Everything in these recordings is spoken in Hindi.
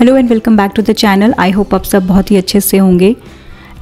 Hello and welcome back to the channel. I hope आप सब बहुत ही अच्छे से होंगे।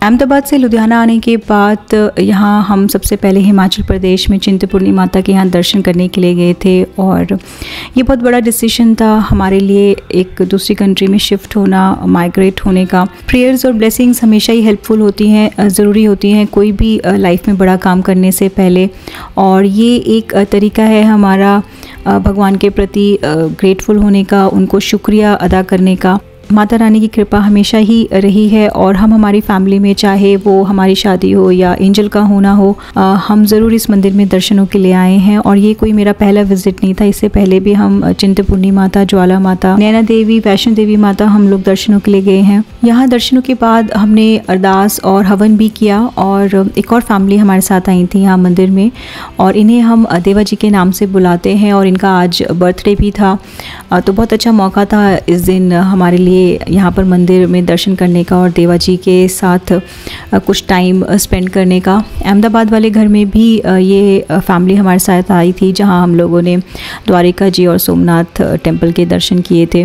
अहमदाबाद से लुधियाना आने के बाद यहाँ हम सबसे पहले हिमाचल प्रदेश में चिंतपूर्णी माता के यहाँ दर्शन करने के लिए गए थे और ये बहुत बड़ा डिसीजन था हमारे लिए, एक दूसरी कंट्री में शिफ्ट होना, माइग्रेट होने का। प्रेयर्स और ब्लेसिंग्स हमेशा ही हेल्पफुल होती हैं, ज़रूरी होती हैं कोई भी लाइफ में बड़ा काम करने से पहले, और ये एक तरीका है हमारा भगवान के प्रति ग्रेटफुल होने का, उनको शुक्रिया अदा करने का। माता रानी की कृपा हमेशा ही रही है और हम हमारी फैमिली में, चाहे वो हमारी शादी हो या एंजल का होना हो, हम ज़रूर इस मंदिर में दर्शनों के लिए आए हैं। और ये कोई मेरा पहला विजिट नहीं था, इससे पहले भी हम चिंतपूर्णी माता, ज्वाला माता, नैना देवी, वैष्णो देवी माता हम लोग दर्शनों के लिए गए हैं। यहाँ दर्शनों के बाद हमने अरदास और हवन भी किया और एक और फैमिली हमारे साथ आई थी यहाँ मंदिर में, और इन्हें हम देवा जी के नाम से बुलाते हैं और इनका आज बर्थडे भी था। तो बहुत अच्छा मौका था इस दिन हमारे लिए यहाँ पर मंदिर में दर्शन करने का और देवा जी के साथ कुछ टाइम स्पेंड करने का। अहमदाबाद वाले घर में भी ये फैमिली हमारे साथ आई थी, जहाँ हम लोगों ने द्वारिका जी और सोमनाथ टेम्पल के दर्शन किए थे।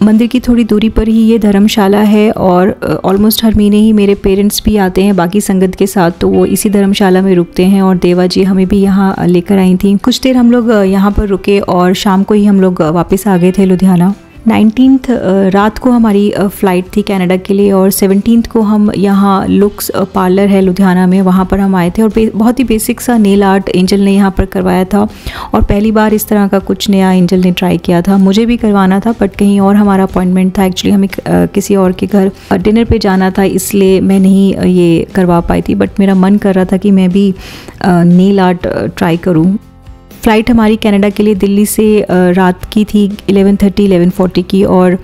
मंदिर की थोड़ी दूरी पर ही ये धर्मशाला है और ऑलमोस्ट हर महीने ही मेरे पेरेंट्स भी आते हैं बाकी संगत के साथ, तो वो इसी धर्मशाला में रुकते हैं और देवा जी हमें भी यहाँ लेकर आई थी। कुछ देर हम लोग यहाँ पर रुके और शाम को ही हम लोग वापस आ गए थे लुधियाना। 19th रात को हमारी फ़्लाइट थी कनाडा के लिए और 17th को हम यहाँ लुक्स पार्लर है लुधियाना में, वहाँ पर हम आए थे और बहुत ही बेसिक सा नेल आर्ट एंजल ने यहाँ पर करवाया था और पहली बार इस तरह का कुछ नया एंजल ने ट्राई किया था। मुझे भी करवाना था बट कहीं और हमारा अपॉइंटमेंट था, एक्चुअली हमें किसी और के घर डिनर पे जाना था, इसलिए मैं नहीं ये करवा पाई थी। बट मेरा मन कर रहा था कि मैं भी नेल आर्ट ट्राई करूँ। फ़्लाइट हमारी कनाडा के लिए दिल्ली से रात की थी 11:40 की और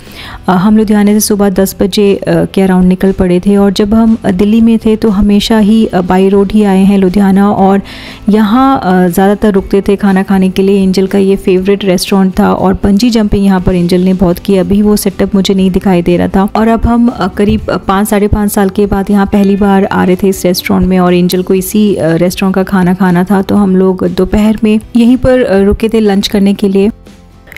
हम लुधियाने से सुबह 10 बजे के अराउंड निकल पड़े थे। और जब हम दिल्ली में थे तो हमेशा ही बाई रोड ही आए हैं लुधियाना और यहाँ ज़्यादातर रुकते थे खाना खाने के लिए। एंजल का ये फेवरेट रेस्टोरेंट था और बंजी जंपिंग यहाँ पर एंजल ने बहुत की। अभी वो सेटअप मुझे नहीं दिखाई दे रहा था। और अब हम करीब 5-5.5 साल के बाद यहाँ पहली बार आ रहे थे इस रेस्टोरेंट में और एंजल को इसी रेस्टोरेंट का खाना खाना था, तो हम लोग दोपहर में यहीं पर रुके थे लंच करने के लिए।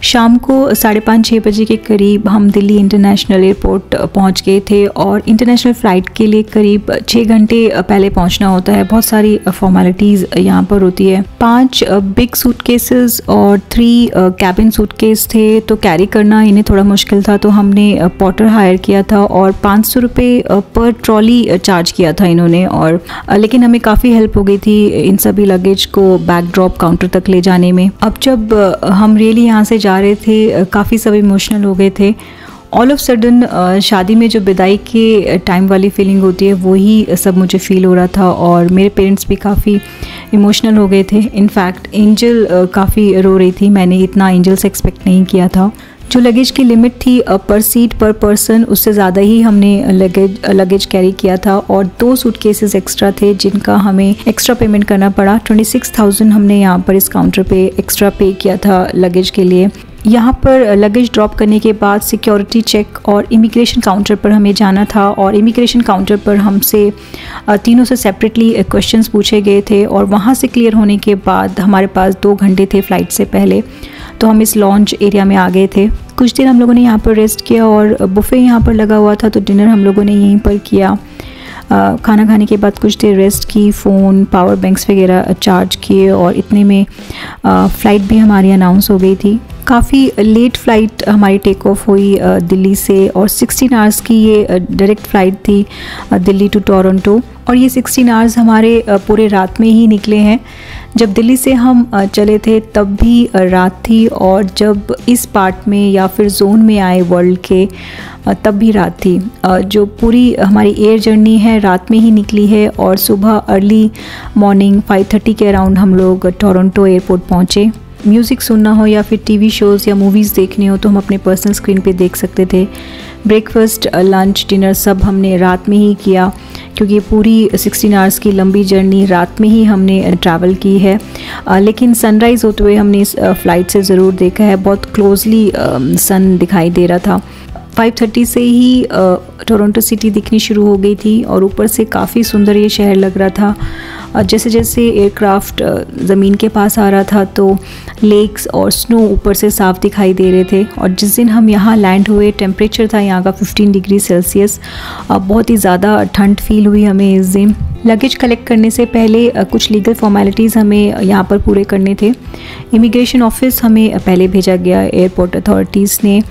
शाम को 5:30-6 बजे के करीब हम दिल्ली इंटरनेशनल एयरपोर्ट पहुंच गए थे और इंटरनेशनल फ़्लाइट के लिए करीब 6 घंटे पहले पहुंचना होता है। बहुत सारी फॉर्मेलिटीज़ यहाँ पर होती है। 5 बिग सूटकेसेस और 3 कैबिन सूटकेस थे, तो कैरी करना इन्हें थोड़ा मुश्किल था, तो हमने पॉटर हायर किया था और 500 रुपये पर ट्रॉली चार्ज किया था इन्होंने। और लेकिन हमें काफ़ी हेल्प हो गई थी इन सभी लगेज को बैक ड्रॉप काउंटर तक ले जाने में। अब जब हम रियली यहाँ से जा रहे थे, काफ़ी सब इमोशनल हो गए थे। ऑल ऑफ सडन शादी में जो विदाई के टाइम वाली फीलिंग होती है वही सब मुझे फील हो रहा था और मेरे पेरेंट्स भी काफ़ी इमोशनल हो गए थे। इनफैक्ट एंजल काफ़ी रो रही थी, मैंने इतना एंजल से एक्सपेक्ट नहीं किया था। जो लगेज की लिमिट थी पर सीट पर पर्सन, उससे ज़्यादा ही हमने लगेज कैरी किया था और 2 सूटकेसेस एक्स्ट्रा थे जिनका हमें एक्स्ट्रा पेमेंट करना पड़ा। 26,000 हमने यहाँ पर इस काउंटर पे एक्स्ट्रा पे किया था लगेज के लिए। यहाँ पर लगेज ड्रॉप करने के बाद सिक्योरिटी चेक और इमिग्रेशन काउंटर पर हमें जाना था और इमिग्रेशन काउंटर पर हमसे तीनों से सेपरेटली क्वेश्चंस पूछे गए थे और वहाँ से क्लियर होने के बाद हमारे पास 2 घंटे थे फ़्लाइट से पहले, तो हम इस लॉन्च एरिया में आ गए थे। कुछ देर हम लोगों ने यहाँ पर रेस्ट किया और बुफ़े यहाँ पर लगा हुआ था, तो डिनर हम लोगों ने यहीं पर किया। खाना खाने के बाद कुछ देर रेस्ट की, फ़ोन, पावर बैंक्स वगैरह चार्ज किए और इतने में फ़्लाइट भी हमारी अनाउंस हो गई थी। काफ़ी लेट फ़्लाइट हमारी टेक ऑफ हुई दिल्ली से और 16 आवर्स की ये डायरेक्ट फ़्लाइट थी दिल्ली टू टोरंटो, और ये 16 आवर्स हमारे पूरे रात में ही निकले हैं। जब दिल्ली से हम चले थे तब भी रात थी और जब इस पार्ट में या फिर जोन में आए वर्ल्ड के तब भी रात थी। जो पूरी हमारी एयर जर्नी है रात में ही निकली है और सुबह अर्ली मॉर्निंग 5:30 के अराउंड हम लोग टोरंटो एयरपोर्ट पहुँचे। म्यूज़िक सुनना हो या फिर टीवी शोज़ या मूवीज़ देखनी हो तो हम अपने पर्सनल स्क्रीन पे देख सकते थे। ब्रेकफास्ट, लंच, डिनर सब हमने रात में ही किया क्योंकि पूरी 16 आवर्स की लंबी जर्नी रात में ही हमने ट्रैवल की है। लेकिन सनराइज़ होते हुए हमने इस फ़्लाइट से ज़रूर देखा है, बहुत क्लोजली सन दिखाई दे रहा था। 5:30 से ही टोरंटो सिटी दिखनी शुरू हो गई थी और ऊपर से काफ़ी सुंदर ये शहर लग रहा था जैसे जैसे एयरक्राफ्ट ज़मीन के पास आ रहा था तो लेक्स और स्नो ऊपर से साफ दिखाई दे रहे थे। और जिस दिन हम यहाँ लैंड हुए टेम्परेचर था यहाँ का 15 डिग्री सेल्सियस। बहुत ही ज़्यादा ठंड फील हुई हमें इस दिन। लगेज कलेक्ट करने से पहले कुछ लीगल फॉर्मेलिटीज़ हमें यहाँ पर पूरे करने थे। इमिग्रेशन ऑफिस हमें पहले भेजा गया, एयरपोर्ट अथॉरिटीज़ ने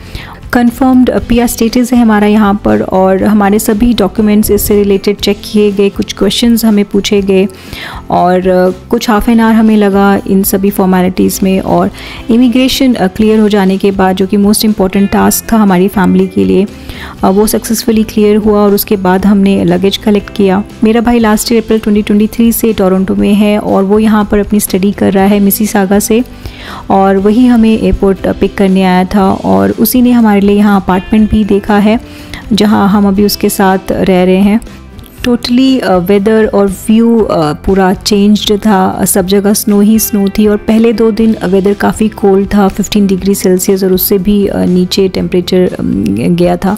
कंफर्म्ड पीआर स्टेटस है हमारा यहाँ पर, और हमारे सभी डॉक्यूमेंट्स इससे रिलेटेड चेक किए गए। कुछ क्वेश्चंस हमें पूछे गए और कुछ हाफ एन आवर हमें लगा इन सभी फॉर्मेलिटीज़ में। और इमिग्रेशन क्लियर हो जाने के बाद, जो कि मोस्ट इम्पॉर्टेंट टास्क था हमारी फैमिली के लिए, वो सक्सेसफुली क्लियर हुआ और उसके बाद हमने लगेज कलेक्ट किया। मेरा भाई लास्ट ईयर अप्रैल 2023 से टोरंटो में है और वो यहाँ पर अपनी स्टडी कर रहा है मिसिसागा से, और वही हमें एयरपोर्ट पिक करने आया था। और उसी ने हमारे लिए यहाँ अपार्टमेंट भी देखा है जहाँ हम अभी उसके साथ रह रहे हैं। टोटली वेदर और व्यू पूरा चेंज्ड था, सब जगह स्नो ही स्नो थी। और पहले 2 दिन वेदर काफ़ी कोल्ड था, 15 डिग्री सेल्सियस और उससे भी नीचे टेम्परेचर गया था।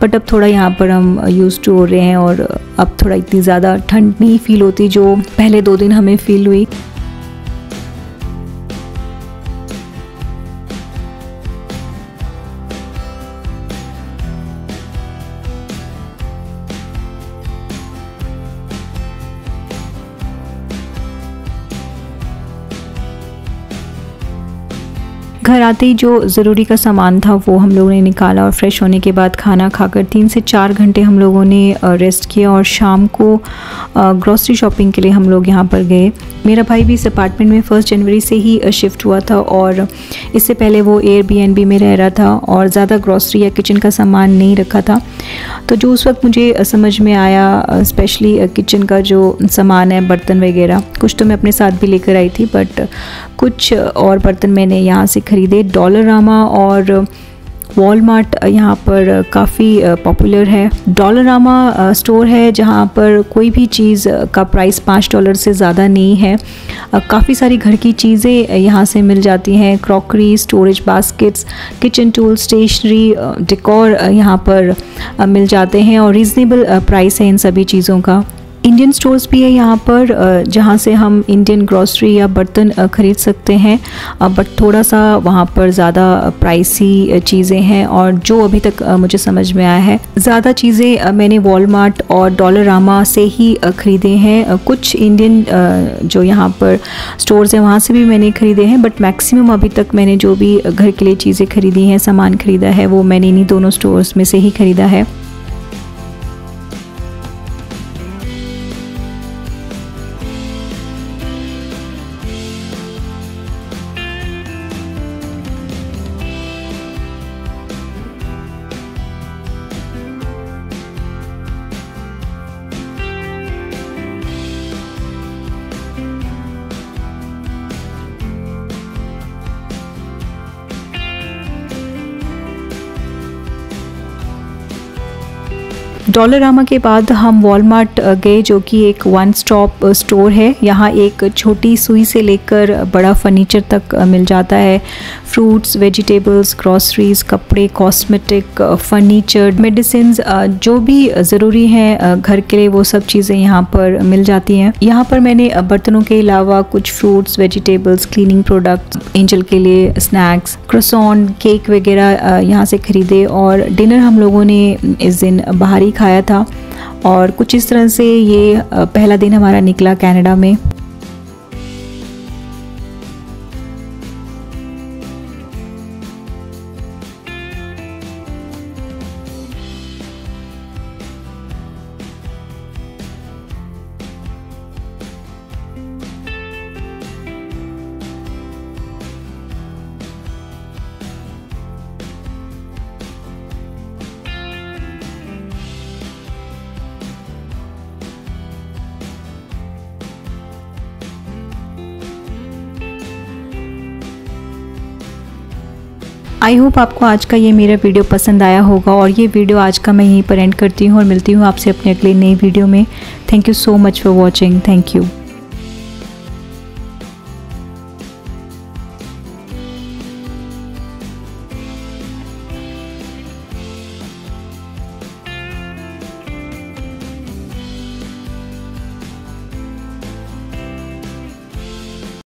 बट अब थोड़ा यहाँ पर हम यूज़ टू हो रहे हैं और अब थोड़ा इतनी ज़्यादा ठंड नहीं फील होती जो पहले 2 दिन हमें फील हुई। घर आते ही जो ज़रूरी का सामान था वो हम लोगों ने निकाला और फ्रेश होने के बाद खाना खाकर 3 से 4 घंटे हम लोगों ने रेस्ट किया और शाम को ग्रॉसरी शॉपिंग के लिए हम लोग यहाँ पर गए। मेरा भाई भी इस अपार्टमेंट में 1 जनवरी से ही शिफ्ट हुआ था और इससे पहले वो एयरबीएनबी में रह रहा था और ज़्यादा ग्रॉसरी या किचन का सामान नहीं रखा था। तो जो उस वक्त मुझे समझ में आया, स्पेशली किचन का जो सामान है, बर्तन वगैरह, कुछ तो मैं अपने साथ भी लेकर आई थी बट कुछ और बर्तन मैंने यहाँ से ख़रीदे। डॉलरामा और वॉलमार्ट यहाँ पर काफ़ी पॉपुलर है। डॉलरामा स्टोर है जहाँ पर कोई भी चीज़ का प्राइस $5 से ज़्यादा नहीं है। काफ़ी सारी घर की चीज़ें यहाँ से मिल जाती हैं, crockery, storage baskets, kitchen tool, stationery, decor यहाँ पर मिल जाते हैं और रीज़नेबल प्राइस है इन सभी चीज़ों का। इंडियन स्टोर्स भी है यहाँ पर जहाँ से हम इंडियन ग्रॉसरी या बर्तन ख़रीद सकते हैं, बट थोड़ा सा वहाँ पर ज़्यादा प्राइसी चीज़ें हैं। और जो अभी तक मुझे समझ में आया है, ज़्यादा चीज़ें मैंने वॉलमार्ट और डॉलरामा से ही ख़रीदे हैं। कुछ इंडियन जो यहाँ पर स्टोर्स हैं वहाँ से भी मैंने ख़रीदे हैं, बट मैक्सिमम अभी तक मैंने जो भी घर के लिए चीज़ें ख़रीदी हैं, सामान ख़रीदा है, वो मैंने इन्हीं दोनों स्टोर्स में से ही ख़रीदा है। डॉलरामा के बाद हम वॉलमार्ट गए जो कि एक 1 स्टॉप स्टोर है। यहाँ एक छोटी सुई से लेकर बड़ा फर्नीचर तक मिल जाता है। फ्रूट्स, वेजिटेबल्स, ग्रॉसरीज, कपड़े, कॉस्मेटिक, फर्नीचर, मेडिसिन्स, जो भी ज़रूरी हैं घर के लिए वो सब चीज़ें यहाँ पर मिल जाती हैं। यहाँ पर मैंने बर्तनों के अलावा कुछ fruits, vegetables, cleaning products, angel के लिए स्नैक्स, क्रोसॉन, केक वगैरह यहाँ से ख़रीदे। और डिनर हम लोगों ने इस दिन बाहर ही खाया था और कुछ इस तरह से ये पहला दिन हमारा निकला कनाडा में। आई होप आपको आज का ये मेरा वीडियो पसंद आया होगा और ये वीडियो आज का मैं यहीं पर एंड करती हूँ और मिलती हूँ आपसे अपने अगले नई वीडियो में। Thank you so much for watching. Thank you.